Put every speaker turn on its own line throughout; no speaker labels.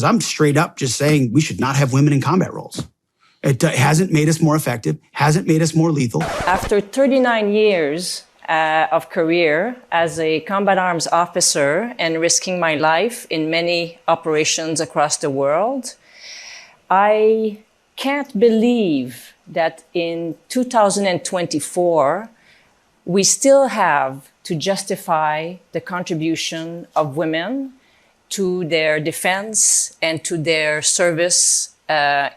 Because I'm straight up just saying we should not have women in combat roles. It hasn't made us more effective, hasn't made us more lethal.
After 39 years of career as a combat arms officer and risking my life in many operations across the world, I can't believe that in 2024, we still have to justify the contribution of women to their defense and to their service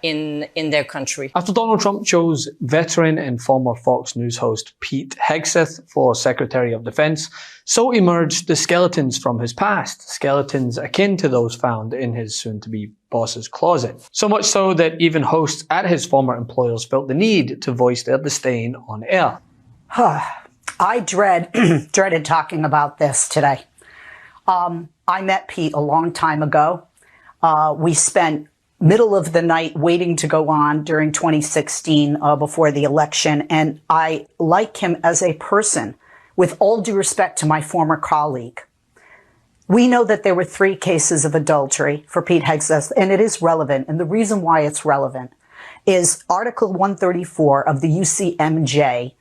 in their country.
After Donald Trump chose veteran and former Fox News host Pete Hegseth for Secretary of Defense, so emerged the skeletons from his past, skeletons akin to those found in his soon-to-be boss's closet. So much so that even hosts at his former employers felt the need to voice their disdain on air.
I dreaded talking about this today. I met Pete a long time ago. We spent middle of the night waiting to go on during 2016 before the election. And I like him as a person, with all due respect to my former colleague. We know that there were 3 cases of adultery for Pete Hegseth, and it is relevant. And the reason why it's relevant is Article 134 of the UCMJ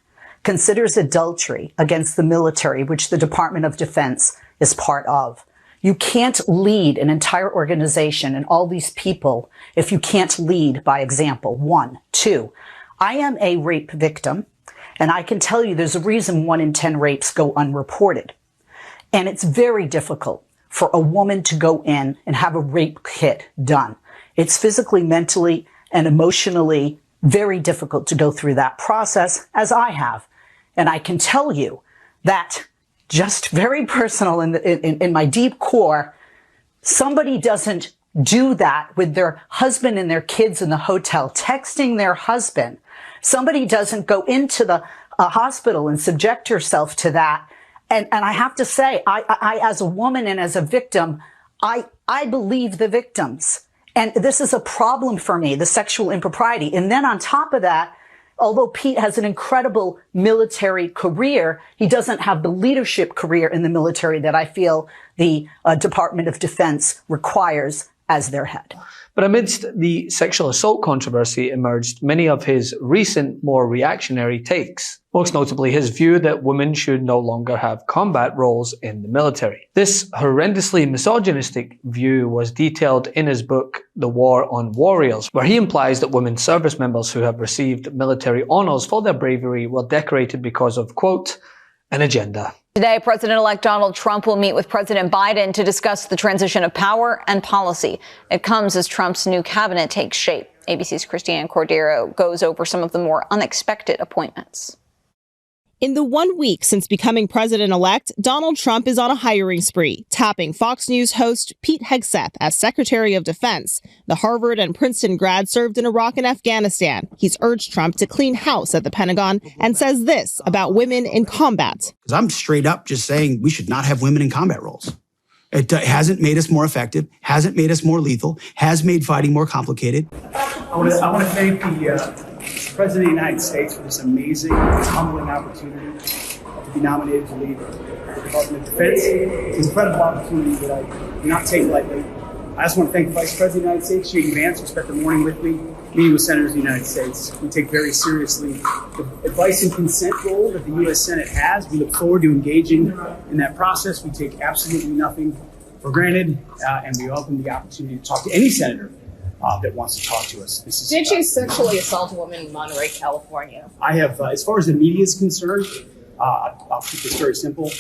considers adultery against the military, which the Department of Defense is part of. You can't lead an entire organization and all these people if you can't lead by example. 1. 2, I am a rape victim, and I can tell you there's a reason 1 in 10 rapes go unreported. And it's very difficult for a woman to go in and have a rape kit done. It's physically, mentally, and emotionally very difficult to go through that process, as I have. And I can tell you that, just very personal in my deep core, somebody doesn't do that with their husband and their kids in the hotel, texting their husband. Somebody doesn't go into the hospital and subject herself to that. And I have to say, I as a woman and as a victim, I believe the victims. And this is a problem for me, the sexual impropriety. And then on top of that, although Pete has an incredible military career, he doesn't have the leadership career in the military that I feel the Department of Defense requires as their head.
But amidst the sexual assault controversy emerged many of his recent, more reactionary takes. Most notably his view that women should no longer have combat roles in the military. This horrendously misogynistic view was detailed in his book, The War on Warriors, where he implies that women service members who have received military honors for their bravery were decorated because of, quote, an agenda.
Today, President-elect Donald Trump will meet with President Biden to discuss the transition of power and policy. It comes as Trump's new cabinet takes shape. ABC's Christiane Cordero goes over some of the more unexpected appointments.
In the 1 week since becoming president-elect, Donald Trump is on a hiring spree, tapping Fox News host Pete Hegseth as Secretary of Defense. The Harvard and Princeton grad served in Iraq and Afghanistan. He's urged Trump to clean house at the Pentagon and says this about women in combat.
Because I'm straight up just saying we should not have women in combat roles. It hasn't made us more effective, hasn't made us more lethal, has made fighting more complicated.
I want to thank the President of the United States for this amazing, humbling opportunity to be nominated to lead the Department of Defense. It's an incredible opportunity that I do not take lightly. I also want to thank the Vice President of the United States, J.D. Vance, who spent the morning with me, meeting with senators of the United States. We take very seriously the advice and consent role that the U.S. Senate has. We look forward to engaging in that process. We take absolutely nothing for granted, and we welcome the opportunity to talk to any senator that wants to talk to us.
Did you sexually assault a woman in Monterey, California?
I have, as far as the media is concerned, I'll keep this very simple.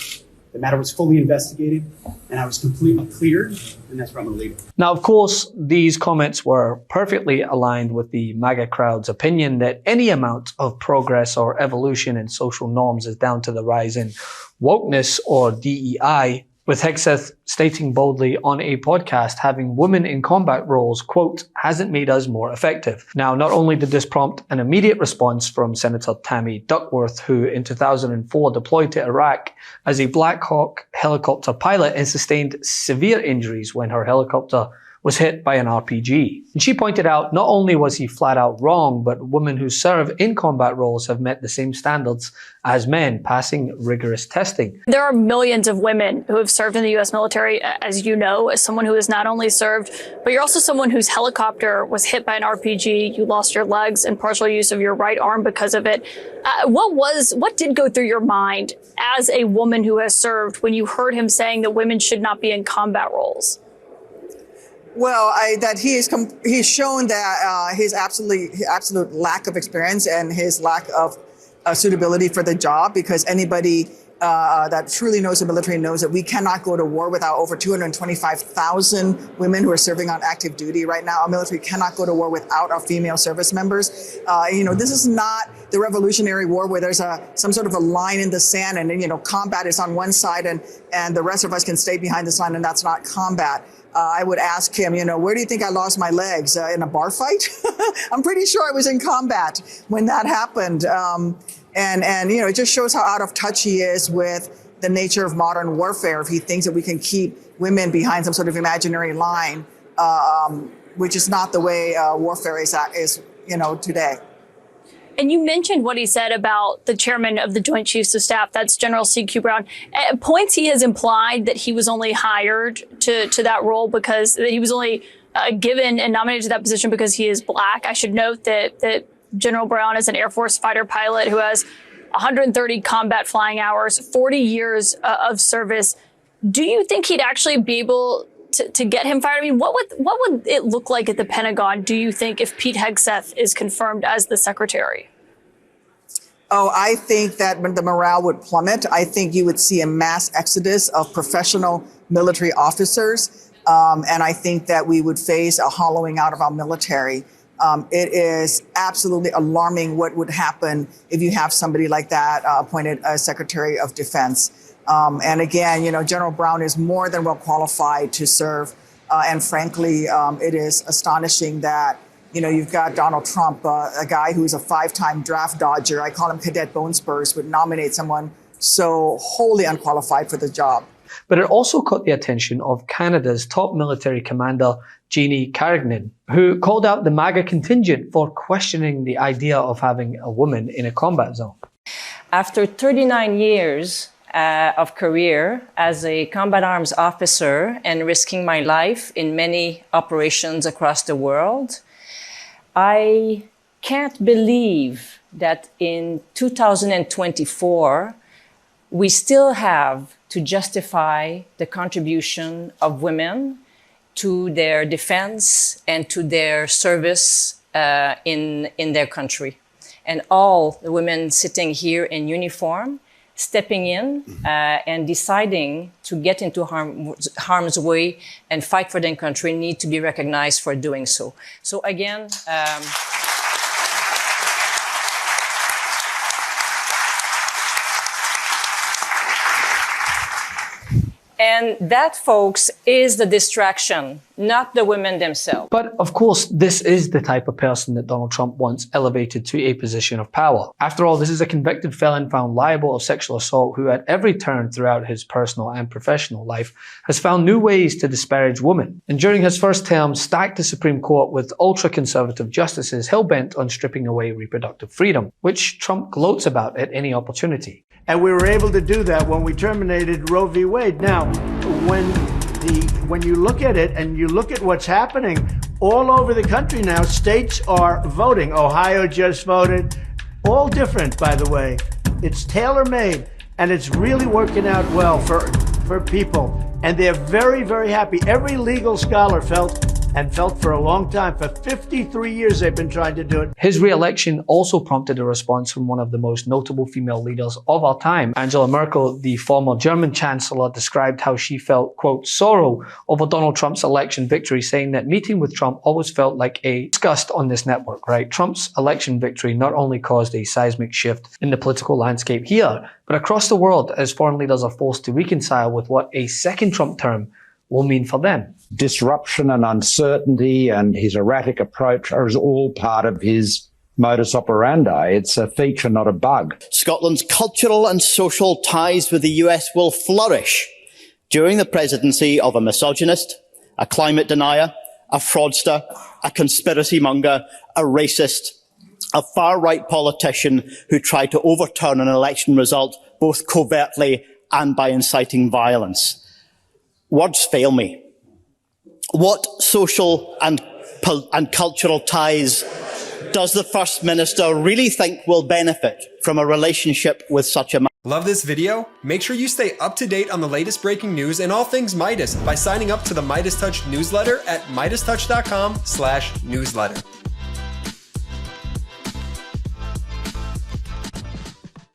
The matter was fully investigated, and I was completely cleared, and that's where I'm going to leave it.
Now, of course, these comments were perfectly aligned with the MAGA crowd's opinion that any amount of progress or evolution in social norms is down to the rise in wokeness or DEI, with Hegseth stating boldly on a podcast having women in combat roles, quote, hasn't made us more effective. Now, not only did this prompt an immediate response from Senator Tammy Duckworth, who in 2004 deployed to Iraq as a Black Hawk helicopter pilot and sustained severe injuries when her helicopter was hit by an RPG. And she pointed out not only was he flat out wrong, but women who serve in combat roles have met the same standards as men, passing rigorous testing.
There are millions of women who have served in the U.S. military, as you know, as someone who has not only served, but you're also someone whose helicopter was hit by an RPG, you lost your legs and partial use of your right arm because of it. What did go through your mind as a woman who has served when you heard him saying that women should not be in combat roles?
Well, he's shown that his absolute lack of experience and his lack of suitability for the job, because anybody that truly knows the military knows that we cannot go to war without over 225,000 women who are serving on active duty right now. Our military cannot go to war without our female service members. This is not the Revolutionary War where there's some sort of a line in the sand and, combat is on one side and the rest of us can stay behind this line, and that's not combat. I would ask him, where do you think I lost my legs? In a bar fight? I'm pretty sure I was in combat when that happened. It just shows how out of touch he is with the nature of modern warfare if he thinks that we can keep women behind some sort of imaginary line, which is not the way warfare is today.
And you mentioned what he said about the chairman of the Joint Chiefs of Staff, that's General C.Q. Brown. At points, he has implied that he was only hired to that role because he was only given and nominated to that position because he is Black. I should note that General Brown is an Air Force fighter pilot who has 130 combat flying hours, 40 years of service. Do you think he'd actually be able to get him fired? I mean, what would it look like at the Pentagon, do you think, if Pete Hegseth is confirmed as the secretary?
Oh, I think that the morale would plummet. I think you would see a mass exodus of professional military officers. And I think that we would face a hollowing out of our military. It is absolutely alarming what would happen if you have somebody like that appointed as Secretary of Defense. And again, General Brown is more than well qualified to serve. And frankly, it is astonishing that, you've got Donald Trump, a guy who's a 5-time draft dodger. I call him Cadet Bone Spurs, would nominate someone so wholly unqualified for the job.
But it also caught the attention of Canada's top military commander, Jeannie Carignan, who called out the MAGA contingent for questioning the idea of having a woman in a combat zone.
After 39 years of career as a combat arms officer and risking my life in many operations across the world, I can't believe that in 2024, we still have to justify the contribution of women to their defense and to their service in their country. And all the women sitting here in uniform, stepping in and deciding to get into harm's way and fight for their country need to be recognized for doing so. So again, and that, folks, is the distraction, not the women themselves.
But of course, this is the type of person that Donald Trump wants elevated to a position of power. After all, this is a convicted felon found liable of sexual assault who at every turn throughout his personal and professional life has found new ways to disparage women. And during his first term, stacked the Supreme Court with ultra-conservative justices hell-bent on stripping away reproductive freedom, which Trump gloats about at any opportunity.
And we were able to do that when we terminated Roe v. Wade. Now, when you look at it and you look at what's happening all over the country now, states are voting. Ohio just voted. All different, by the way. It's tailor-made, and it's really working out well for people. And they're very, very happy. Every legal scholar felt for a long time. For 53 years, they've been trying to do it.
His re-election also prompted a response from one of the most notable female leaders of our time. Angela Merkel, the former German chancellor, described how she felt, quote, sorrow over Donald Trump's election victory, saying that meeting with Trump always felt like a disgust on this network, right? Trump's election victory not only caused a seismic shift in the political landscape here, but across the world as foreign leaders are forced to reconcile with what a second Trump term will mean for them.
Disruption and uncertainty and his erratic approach is all part of his modus operandi. It's a feature, not a bug.
Scotland's cultural and social ties with the US will flourish during the presidency of a misogynist, a climate denier, a fraudster, a conspiracy monger, a racist, a far-right politician who tried to overturn an election result both covertly and by inciting violence. Words fail me. What social and cultural ties does the First Minister really think will benefit from a relationship with such a man?
Love this video? Make sure you stay up to date on the latest breaking news and all things Midas by signing up to the MeidasTouch newsletter at MeidasTouch.com/newsletter.